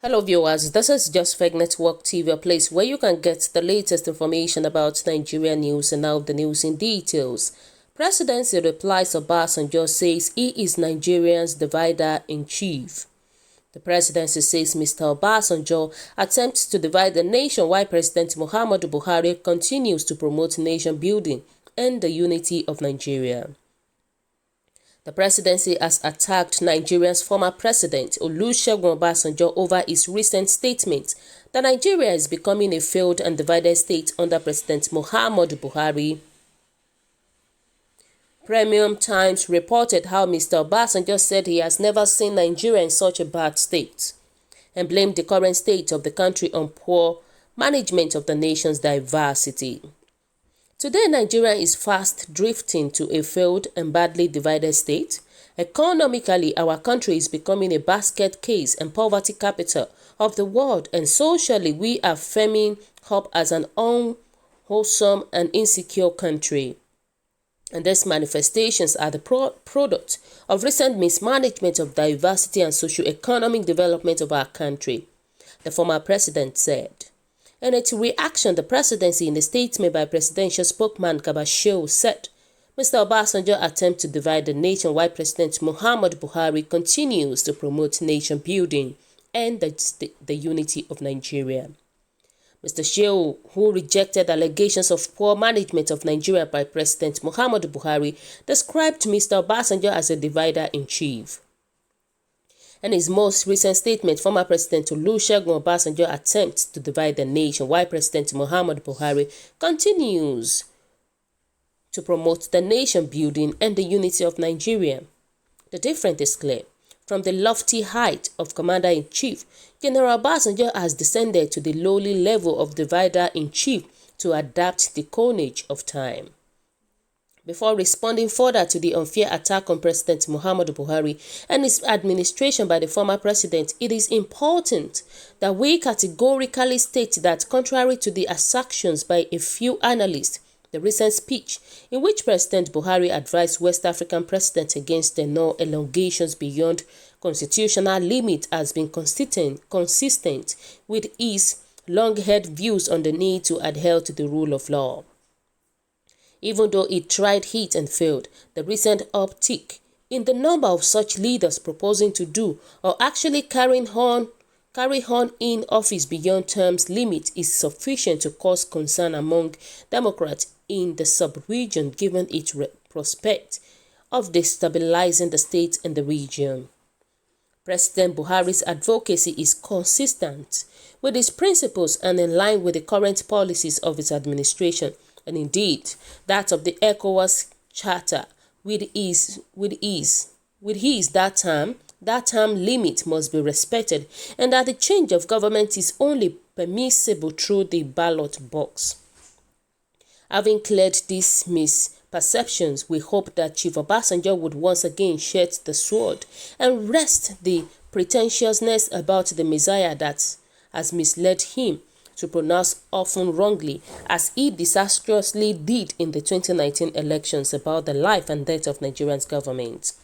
Hello viewers, this is Just Fake Network TV, a place where you can get the latest information about Nigerian news and now the news in details. Presidency replies Obasanjo says he is Nigerians' divider-in-chief. The presidency says Mr. Obasanjo attempts to divide the nation while President Muhammadu Buhari continues to promote nation building and the unity of Nigeria. The presidency has attacked Nigeria's former president Olusegun Obasanjo over his recent statement that Nigeria is becoming a failed and divided state under President Muhammadu Buhari. Premium Times reported how Mr. Obasanjo said he has never seen Nigeria in such a bad state and blamed the current state of the country on poor management of the nation's diversity. Today, Nigeria is fast drifting to a failed and badly divided state. Economically, our country is becoming a basket case and poverty capital of the world, and socially, we are firming up as an unwholesome and insecure country. And these manifestations are the product of recent mismanagement of diversity and socio-economic development of our country, the former president said. In its reaction, the presidency, in a statement by presidential spokesman Kabashew, said Mr. Obasanjo attempts to divide the nation while President Muhammadu Buhari continues to promote nation building and the unity of Nigeria. Mr. Shehu, who rejected allegations of poor management of Nigeria by President Muhammadu Buhari, described Mr. Obasanjo as a divider-in-chief. In his most recent statement, former President Olusegun Obasanjo attempts to divide the nation while President Muhammadu Buhari continues to promote the nation building and the unity of Nigeria. The difference is clear. From the lofty height of Commander-in-Chief, General Obasanjo has descended to the lowly level of Divider-in-Chief to adapt the carnage of time. Before responding further to the unfair attack on President Muhammadu Buhari and his administration by the former president, it is important that we categorically state that, contrary to the assertions by a few analysts, the recent speech in which President Buhari advised West African presidents against the no elongations beyond constitutional limit has been consistent with his long-held views on the need to adhere to the rule of law. Even though it tried it and failed, the recent uptick in the number of such leaders proposing to do or actually carry on in office beyond terms limit is sufficient to cause concern among Democrats in the sub-region, given its prospect of destabilizing the state and the region. President Buhari's advocacy is consistent with his principles and in line with the current policies of his administration, and indeed that of the ECOWAS Charter, with his that term limit must be respected, and that the change of government is only permissible through the ballot box. Having cleared these misperceptions, we hope that Chief Obasanjo would once again shed the sword and wrest the pretentiousness about the Messiah that has misled him to pronounce, often wrongly, as he disastrously did in the 2019 elections, about the life and death of Nigeria's government.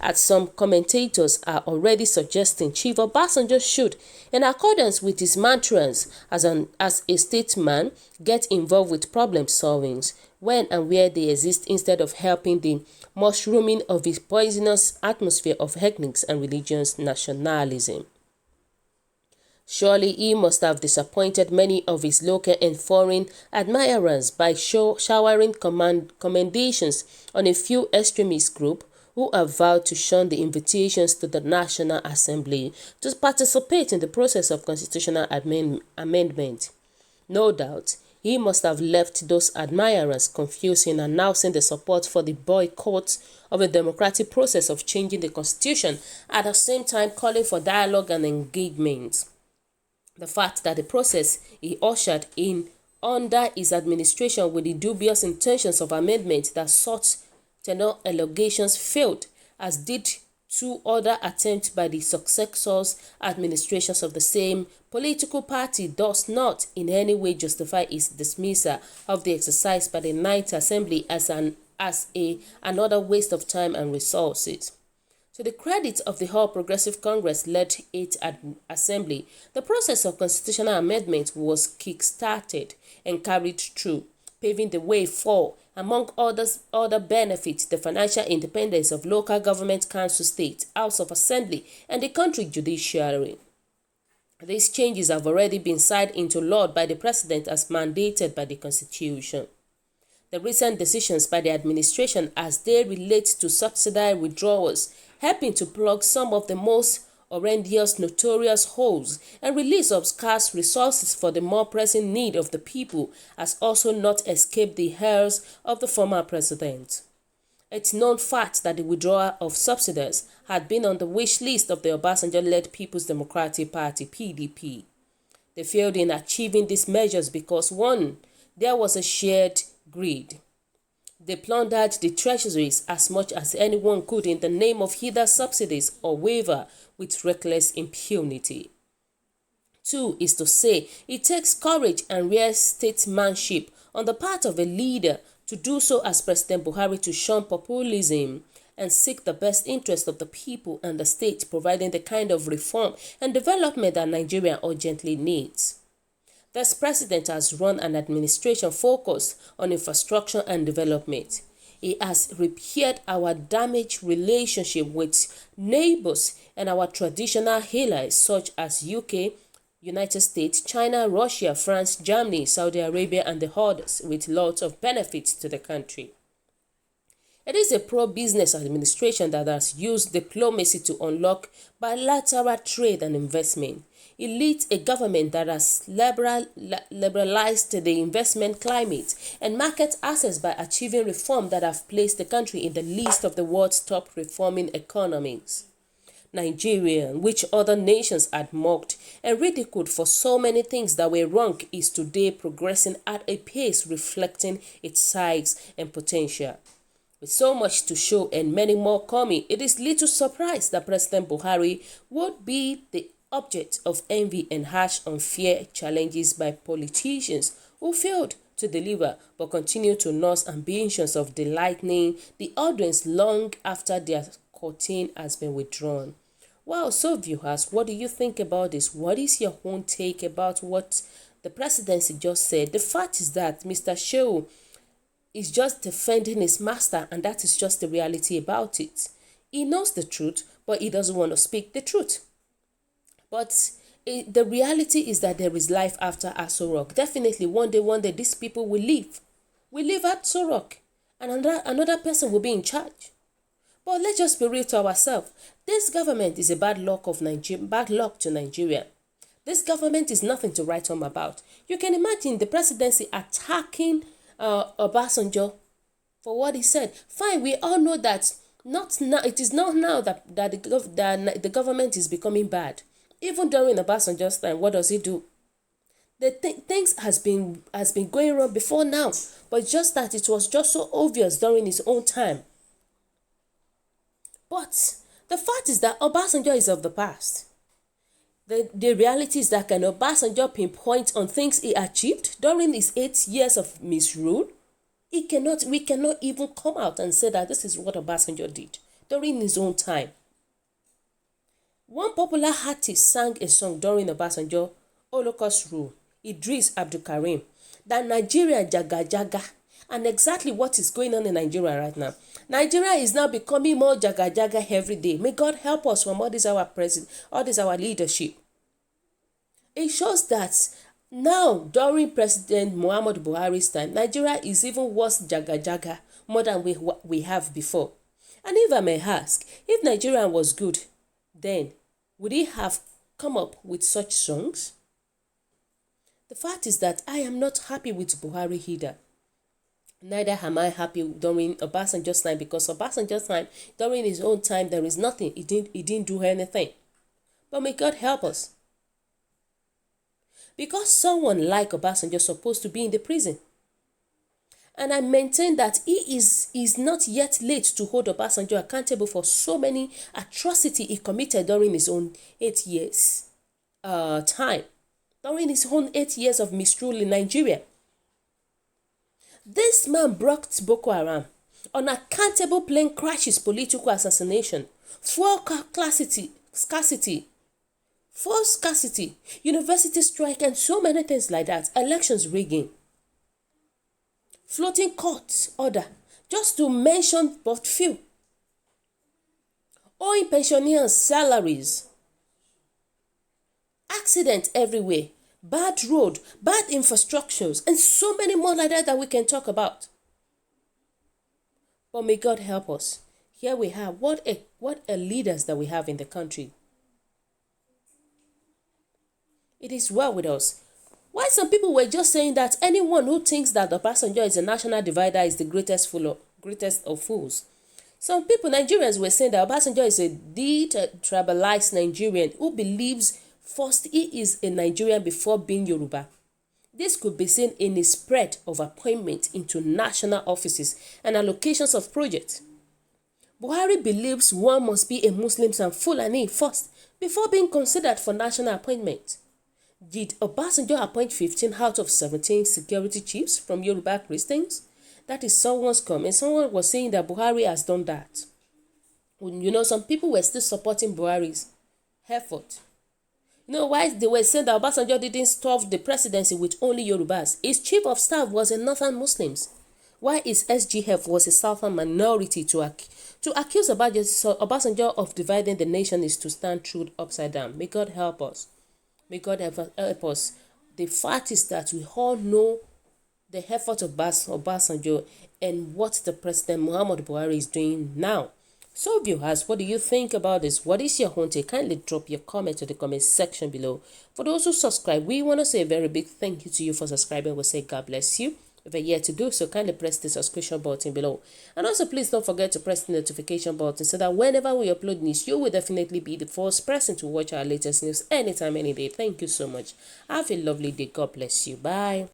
As some commentators are already suggesting, Chief Obasanjo should, in accordance with his mantras as a statesman, get involved with problem solving when and where they exist, instead of helping the mushrooming of his poisonous atmosphere of ethnic and religious nationalism. Surely he must have disappointed many of his local and foreign admirers by showering commendations on a few extremist groups who have vowed to shun the invitations to the National Assembly to participate in the process of constitutional amendment. No doubt, he must have left those admirers confused in announcing the support for the boycott of a democratic process of changing the constitution, at the same time calling for dialogue and engagement. The fact that the process he ushered in under his administration with the dubious intentions of amendment that sought tenure allegations failed, as did two other attempts by the successors administrations of the same political party, does not in any way justify his dismissal of the exercise by the Ninth Assembly as another waste of time and resources. To the credit of the All Progressive Congress-led 8th Assembly, the process of constitutional amendment was kick-started and carried through, paving the way for, among other benefits, the financial independence of local government council states, House of Assembly, and the country judiciary. These changes have already been signed into law by the President as mandated by the Constitution. The recent decisions by the administration as they relate to subsidy withdrawals, helping to plug some of the most horrendous notorious holes and release of scarce resources for the more pressing need of the people, has also not escaped the heirs of the former president. It's known fact that the withdrawal of subsidies had been on the wish list of the Obasanjo-led People's Democratic Party (PDP). They failed in achieving these measures because 1. There was a shared greed. They plundered the treasuries as much as anyone could in the name of either subsidies or waiver with reckless impunity. 2 is to say, it takes courage and rare statesmanship on the part of a leader to do so as President Buhari, to shun populism and seek the best interest of the people and the state, providing the kind of reform and development that Nigeria urgently needs. This president has run an administration focused on infrastructure and development. He has repaired our damaged relationship with neighbors and our traditional allies such as UK, United States, China, Russia, France, Germany, Saudi Arabia, and the others, with lots of benefits to the country. It is a pro-business administration that has used diplomacy to unlock bilateral trade and investment. It leads a government that has liberalized the investment climate and market access by achieving reform that have placed the country in the list of the world's top reforming economies. Nigeria, which other nations had mocked and ridiculed for so many things that were wrong, is today progressing at a pace reflecting its size and potential. With so much to show and many more coming, it is little surprise that President Buhari would be the object of envy and harsh unfair challenges by politicians who failed to deliver but continue to nurse ambitions of delighting the audience long after their curtain has been withdrawn. Wow, so viewers, what do you think about this? What is your own take about what the presidency just said? The fact is that Mr. Shehu is just defending his master, and that is just the reality about it. He knows the truth, but he doesn't want to speak the truth. But the reality is that there is life after Aso Rock. Definitely, one day, these people will leave. We leave Aso Rock, and another person will be in charge. But let's just be real to ourselves. This government is a bad luck to Nigeria. This government is nothing to write home about. You can imagine the presidency attacking Obasanjo for what he said. Fine, we all know that it is not now that the government is becoming bad. Even during Obasanjo's time, what does he do? Things has been going wrong before now, but just that it was just so obvious during his own time. But the fact is that Obasanjo is of the past. The reality is that can Obasanjo pinpoint on things he achieved during his 8 years of misrule? We cannot even come out and say that this is what Obasanjo did during his own time. One popular artist sang a song during Obasanjo Holocaust rule, Idris Abdulkarim, that Nigeria jaga jaga, and exactly what is going on in Nigeria right now. Nigeria is now becoming more jaga jaga every day. May God help us from all this our leadership. It shows that now, during President Muhammadu Buhari's time, Nigeria is even worse jaga jaga more than we have before. And if I may ask, if Nigeria was good, then would he have come up with such songs? The fact is that I am not happy with Buhari either. Neither am I happy during Obasanjo's time, because Obasanjo's time, during his own time, there is nothing. He didn't do anything. But may God help us. Because someone like Obasanjo is supposed to be in the prison. And I maintain that he is not yet late to hold Obasanjo accountable for so many atrocities he committed during his own 8 years time. During his own 8 years of misrule in Nigeria. This man brought Boko Haram, unaccountable plane crashes, political assassination, fuel scarcity, fuel scarcity, university strike, and so many things like that, elections rigging, floating court order, just to mention but few, owing pensioners salaries, accidents everywhere, bad road, bad infrastructures, and so many more like that we can talk about. But may God help us. Here we have what a leaders that we have in the country. It is well with us. Why some people were just saying that anyone who thinks that Obasanjo is a national divider is the greatest of fools. Some people, Nigerians, were saying that Obasanjo is a detribalized Nigerian who believes first he is a Nigerian before being Yoruba. This could be seen in his spread of appointment into national offices and allocations of projects. Buhari believes one must be a Muslim and Fulani first before being considered for national appointment. Did Obasanjo appoint 15 out of 17 security chiefs from Yoruba Christians? That is someone's comment. Someone was saying that Buhari has done that. Some people were still supporting Buhari's effort. Why they were saying that Obasanjo didn't stuff the presidency with only Yorubas? His chief of staff was a northern Muslims. Why his SGF was a southern minority to accuse Obasanjo of dividing the nation is to stand truth upside down. May God help us. May God help us. The fact is that we all know the effort of Obasanjo and what the President Muhammadu Buhari is doing now. So viewers, what do you think about this? What is your own take? Kindly drop your comment to the comment section below. For those who subscribe, we want to say a very big thank you to you for subscribing. We'll say God bless you. If you're yet to do so, kindly press the subscription button below. And also please don't forget to press the notification button so that whenever we upload news, you will definitely be the first person to watch our latest news anytime, any day. Thank you so much. Have a lovely day. God bless you. Bye.